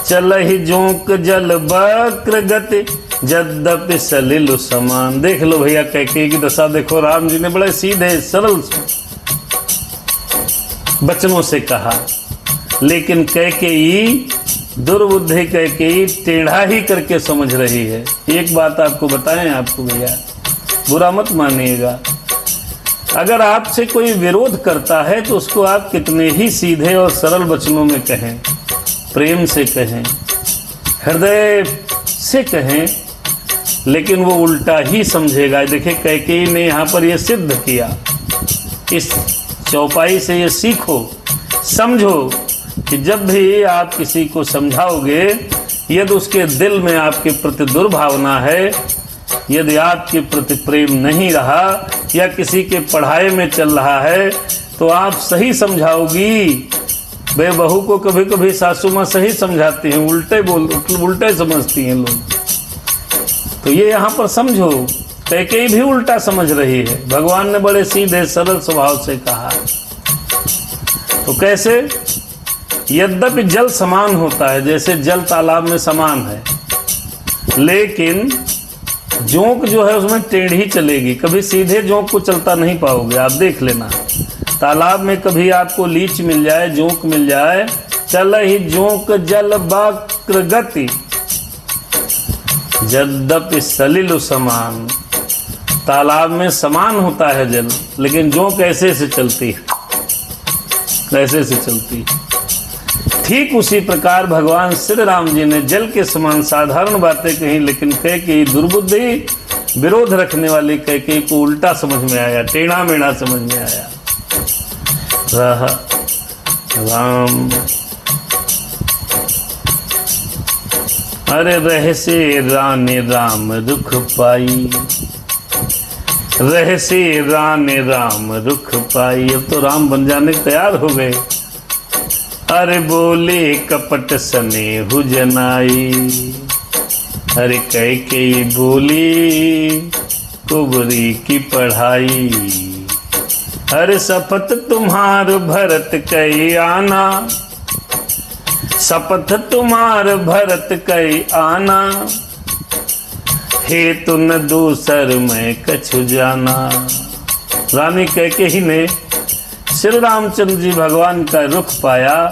चलहि जोंक जल वक्र गति, यद्यपि सलिल समान। देख लो भैया कैकेयी की दशा देखो। राम जी ने बड़े सीधे सरल वचनों से कहा, लेकिन कैकेयी दुर्बुद्धि कैकेयी टेढ़ा ही करके समझ रही है। एक बात आपको बताएं आपको भैया, बुरा मत मानिएगा, अगर आपसे कोई विरोध करता है तो उसको आप कितने ही सीधे और सरल वचनों में कहें, प्रेम से कहें, हृदय से कहें, लेकिन वो उल्टा ही समझेगा। देखिए कैकेयी ने यहाँ पर यह सिद्ध किया। इस चौपाई से ये सीखो, समझो कि जब भी आप किसी को समझाओगे, यदि उसके दिल में आपके प्रति दुर्भावना है, यदि आपके प्रति प्रेम नहीं रहा या किसी के पढ़ाई में चल रहा है, तो आप सही समझाओगी। वे बहू को कभी कभी सासू माँ सही समझाती हैं, उल्टे समझती हैं लोग। तो ये यहाँ पर समझो, कैकेयी भी उल्टा समझ रही है। भगवान ने बड़े सीधे सरल स्वभाव से कहा। तो कैसे? यद्यपि जल समान होता है, जैसे जल तालाब में समान है, लेकिन जोंक जो है उसमें टेढ़ी चलेगी, कभी सीधे जोंक को चलता नहीं पाओगे। आप देख लेना, तालाब में कभी आपको लीच मिल जाए, जोंक मिल जाए, चलहि जोंक जल वक्र गति, यद्यपि सलिल समान। तालाब में समान होता है जल, लेकिन जोंक ऐसे से चलती है, ऐसे से चलती है। ठीक उसी प्रकार भगवान श्री राम जी ने जल के समान साधारण बातें कही, लेकिन कैकेयी दुर्बुद्धि, विरोध रखने वाली कैकेयी को उल्टा समझ में आया, टेढ़ा मेढ़ा समझ में आया। राम अरे रहसे राने राम रुख पाई, रहसे राने राम रुख पाई। अब तो राम बन जाने तैयार हो गए। अरे बोले कपट स्नेहु जनाई, अरे कैकेयी बोली कुबरी की पढ़ाई। अरे शपथ तुम्हार भरत कई आना, शपथ तुम्हार भरत कई आना, हे तुन दूसर मैं कछु जाना। रानी कैकेयी ने श्री रामचंद्र जी भगवान का रुख पाया,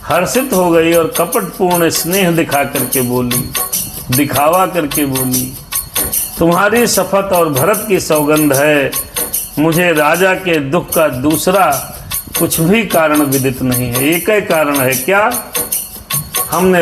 हर्षित हो गई और कपटपूर्ण स्नेह दिखा करके बोली, दिखावा करके बोली, तुम्हारी शपथ और भरत की सौगंध है, मुझे राजा के दुख का दूसरा कुछ भी कारण विदित नहीं है। एक ही कारण है, क्या? हमने